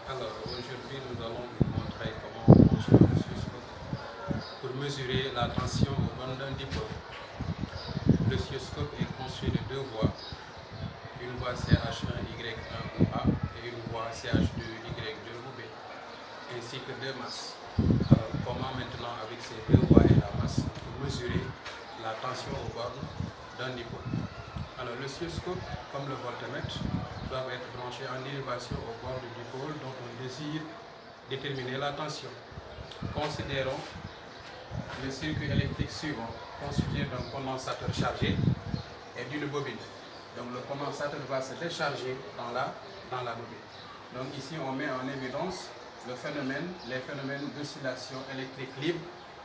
Alors aujourd'hui nous allons vous montrer comment brancher un oscilloscope pour mesurer la tension au bord d'un dipôle. L'oscilloscope est construit de deux voies, une voie CH1Y1 ou A et une voie CH2Y2 ou B, ainsi que deux masses. Alors comment maintenant avec ces deux voies et la masse pour mesurer la tension au bord d'un dipôle. Alors l'oscilloscope, comme le voltmètre, doivent être branchés en élévation au bord du dipôle dont on désire déterminer la tension. Considérons le circuit électrique suivant, constitué d'un condensateur chargé et d'une bobine. Donc le condensateur va se décharger dans la bobine. Donc ici on met en évidence les phénomènes d'oscillation électrique libre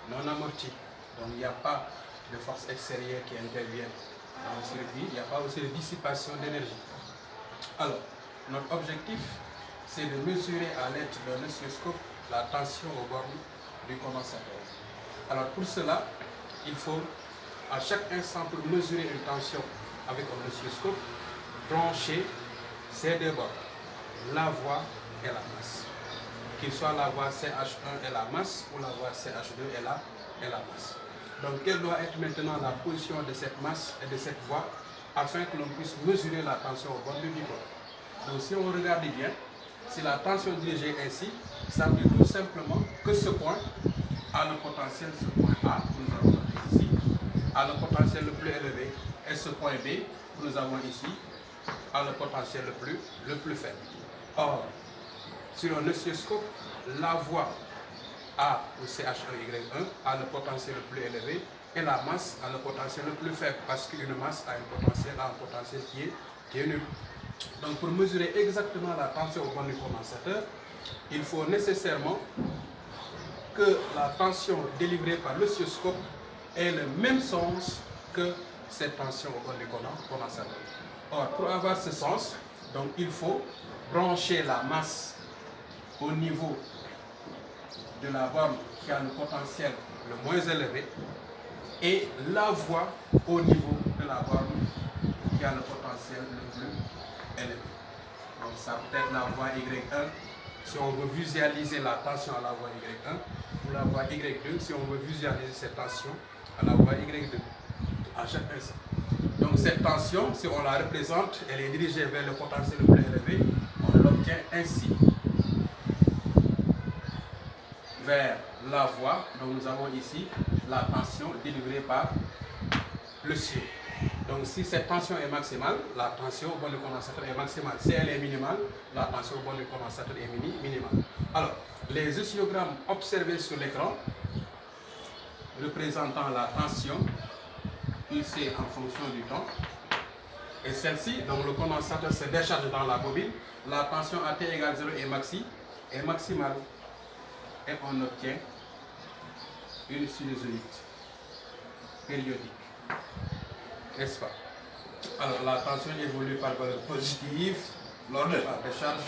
non amortis. Donc il n'y a pas de force extérieure qui interviennent dans le circuit, il n'y a pas aussi de dissipation d'énergie. Alors, notre objectif, c'est de mesurer à l'aide d'un oscilloscope la tension au bord du condensateur. Alors pour cela, il faut à chaque instant pour mesurer une tension avec un oscilloscope, brancher ces deux bords, la voie et la masse. Qu'il soit la voie CH1 et la masse ou la voie CH2 et la masse. Donc quelle doit être maintenant la position de cette masse et de cette voie afin que l'on puisse mesurer la tension au bord du dipôle. Donc si on regarde bien, si la tension dirigée ainsi, ça veut dire tout simplement que ce point a le potentiel, ce point A que nous avons noté ici, a le potentiel le plus élevé, et ce point B que nous avons ici a le potentiel le plus faible. Or, sur un oscilloscope, la voie A ou CH1Y1 a le potentiel le plus élevé et la masse a le potentiel le plus faible parce qu'une masse a un potentiel qui est nul. Donc pour mesurer exactement la tension au bord du condensateur, il faut nécessairement que la tension délivrée par l'oscilloscope ait le même sens que cette tension au bord du condensateur. Or, pour avoir ce sens, donc il faut brancher la masse au niveau de la borne qui a le potentiel le moins élevé et la voie au niveau de la borne qui a le potentiel le plus élevé. Donc ça peut être la voie Y1 si on veut visualiser la tension à la voie Y1 ou la voie Y2 si on veut visualiser cette tension à la voie Y2 à chaque instant. Donc cette tension, si on la représente, elle est dirigée vers le potentiel le plus élevé, on l'obtient ainsi. Vers la voie, donc nous avons ici la tension délivrée par le ciel. Donc si cette tension est maximale, la tension au bord du condensateur est maximale. Si elle est minimale, la tension au bord du condensateur est minimale. Alors, les oscillogrammes observés sur l'écran représentant la tension ici en fonction du temps, et celle-ci, donc le condensateur se décharge dans la bobine, la tension à T égale 0 est maximale. Et on obtient une sinusoïde périodique. N'est-ce pas? Alors la tension évolue par valeur positive lors de la décharge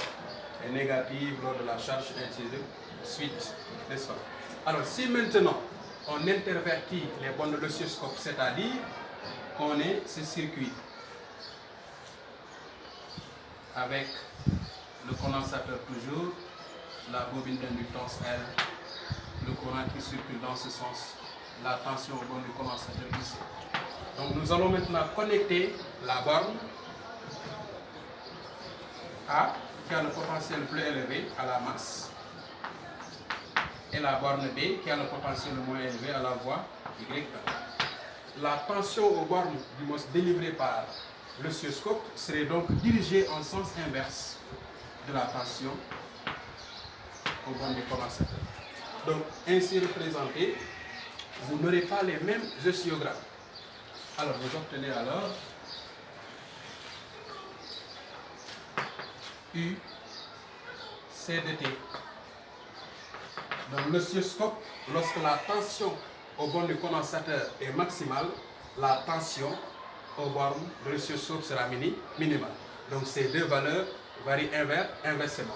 et négative lors de la charge, ainsi de suite. N'est-ce pas? Alors si maintenant on intervertit les bornes de l'oscilloscope, c'est-à-dire qu'on ait ce circuit avec le condensateur toujours, la bobine d'inductance L, le courant qui circule dans ce sens, la tension au bord du condensateur ici. Donc nous allons maintenant connecter la borne A qui a le potentiel le plus élevé à la masse et la borne B qui a le potentiel le moins élevé à la voie Y1. La tension aux bornes délivrée par l'oscilloscope serait donc dirigée en sens inverse de la tension au bord du condensateur. Donc ainsi représenté, vous n'aurez pas les mêmes oscillogrammes. Alors vous obtenez alors U, C de T. Donc l'oscilloscope, lorsque la tension au bord du condensateur est maximale, la tension au bord de l'oscilloscope sera minimale. Donc ces deux valeurs varient inversement.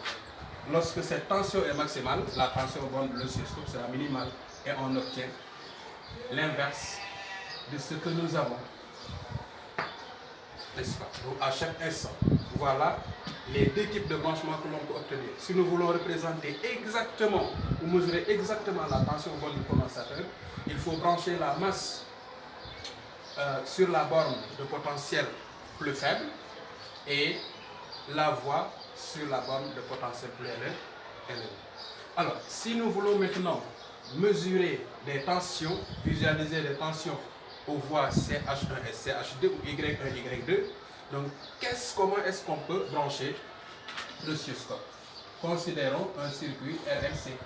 Lorsque cette tension est maximale, la tension au bord de l'oscilloscope sera minimale et on obtient l'inverse de ce que nous avons. N'est-ce pas? Donc à chaque instant, voilà les deux types de branchements que l'on peut obtenir. Si nous voulons représenter exactement ou mesurer exactement la tension au borne du condensateur, il faut brancher la masse sur la borne de potentiel plus faible et la voie sur la borne de potentiel plus élevé. Alors, si nous voulons maintenant mesurer des tensions, visualiser les tensions aux voies CH1 et CH2 ou Y1, Y2, donc comment est-ce qu'on peut brancher l'oscilloscope? Considérons un circuit RLC,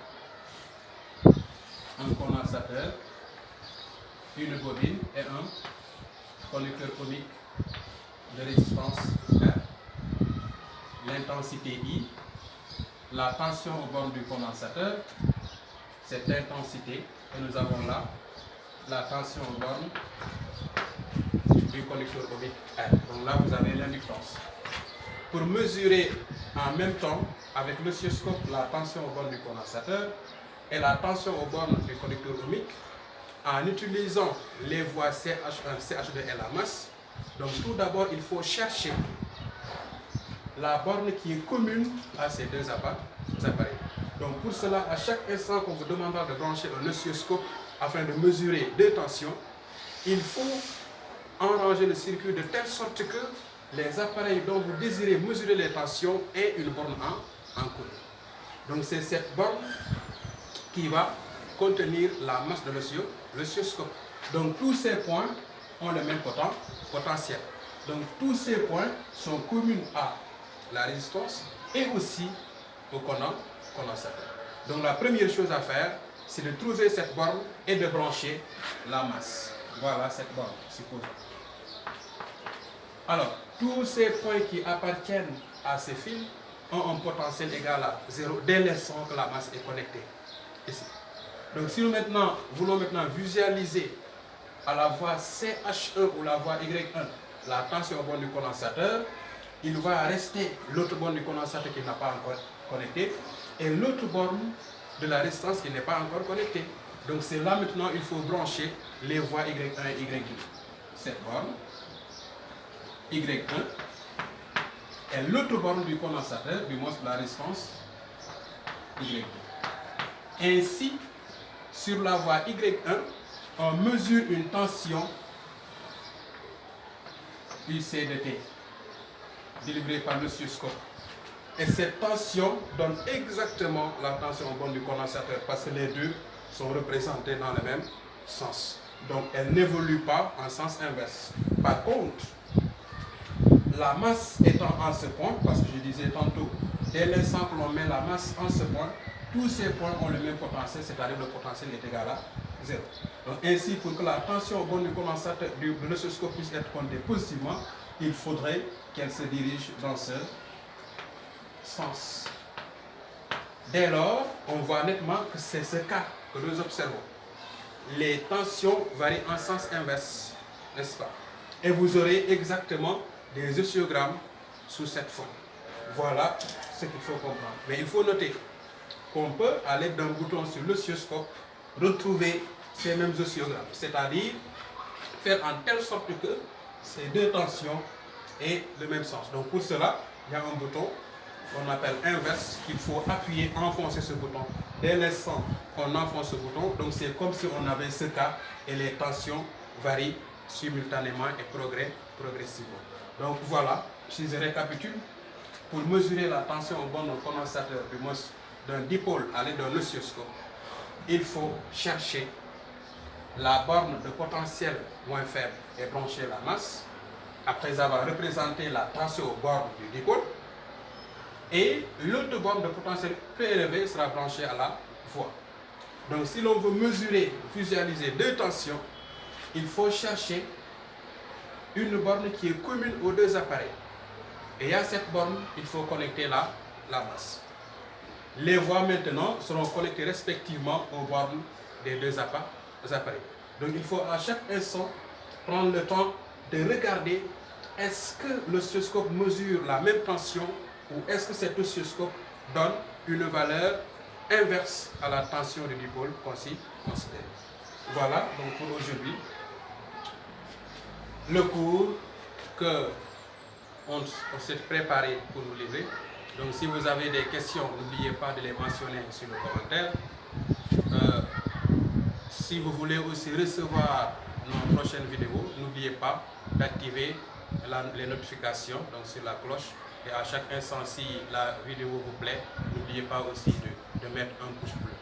un condensateur, une bobine et un conducteur ohmique de résistance R. L'intensité I, la tension au bord du condensateur, cette intensité, et nous avons là la tension au bord du conducteur ohmique R. Donc là, vous avez l'inductance. Pour mesurer en même temps avec l'oscilloscope la tension au bord du condensateur et la tension au bord du conducteur ohmique, en utilisant les voies CH1, CH2 et la masse, donc tout d'abord, il faut chercher la borne qui est commune à ces deux appareils. Donc pour cela, à chaque instant qu'on vous demandera de brancher un oscilloscope afin de mesurer deux tensions, il faut enranger le circuit de telle sorte que les appareils dont vous désirez mesurer les tensions aient une borne en commun. Donc c'est cette borne qui va contenir la masse de l'oscilloscope. Donc tous ces points ont le même potentiel. Donc tous ces points sont communs à la résistance et aussi au condensateur. Donc la première chose à faire, c'est de trouver cette borne et de brancher la masse. Voilà cette borne, supposons. Alors, tous ces points qui appartiennent à ces fils ont un potentiel égal à 0 dès l'instant que la masse est connectée ici. Donc si nous voulons visualiser à la voie CH1 ou la voie Y1 la tension au bord du condensateur, il va rester l'autre borne du condensateur qui n'a pas encore connecté et l'autre borne de la résistance qui n'est pas encore connectée. Donc c'est là maintenant il faut brancher les voies Y1 et Y2. Cette borne, Y1, et l'autre borne du condensateur, du moins de la résistance, Y2. Ainsi, sur la voie Y1, on mesure une tension UC/T délivrée par l'oscilloscope. Et cette tension donne exactement la tension au bord du condensateur parce que les deux sont représentés dans le même sens. Donc elle n'évolue pas en sens inverse. Par contre, la masse étant en ce point, parce que je disais tantôt, dès l'instant que l'on met la masse en ce point, tous ces points ont le même potentiel, c'est-à-dire le potentiel est égal à 0. Donc ainsi, pour que la tension au bord du condensateur de l'oscilloscope puisse être comptée positivement, il faudrait qu'elle se dirige dans ce sens. Dès lors, on voit nettement que c'est ce cas que nous observons. Les tensions varient en sens inverse, n'est-ce pas? Et vous aurez exactement des oscillogrammes sous cette forme. Voilà ce qu'il faut comprendre. Mais il faut noter qu'on peut, à l'aide d'un bouton sur l'oscilloscope, retrouver ces mêmes oscillogrammes. C'est-à-dire faire en telle sorte que ces deux tensions aient le même sens. Donc pour cela, il y a un bouton qu'on appelle inverse, qu'il faut appuyer, enfoncer ce bouton. Dès l'instant qu'on enfonce ce bouton, donc c'est comme si on avait ce cas et les tensions varient simultanément et progressivement. Donc voilà, si je récapitule, pour mesurer la tension au bord d'un condensateur, du moins d'un dipôle à l'aide d'un oscilloscope, il faut chercher la borne de potentiel moins faible et brancher la masse, après avoir représenté la tension au bord du dipôle, et l'autre borne de potentiel plus élevé sera branchée à la voie. Donc si l'on veut mesurer, visualiser deux tensions, il faut chercher une borne qui est commune aux deux appareils. Et à cette borne, il faut connecter la masse. Les voies maintenant seront connectées respectivement aux bornes des deux appareils. Donc il faut à chaque instant prendre le temps de regarder est-ce que l'oscilloscope mesure la même tension ou est-ce que cet oscilloscope donne une valeur inverse à la tension du dipôle considérée. Voilà donc pour aujourd'hui le cours que on s'est préparé pour vous livrer. Donc si vous avez des questions, n'oubliez pas de les mentionner sur le commentaire. Si vous voulez aussi recevoir nos prochaines vidéos, n'oubliez pas d'activer les notifications donc sur la cloche. Et à chaque instant, si la vidéo vous plaît, n'oubliez pas aussi de mettre un pouce bleu.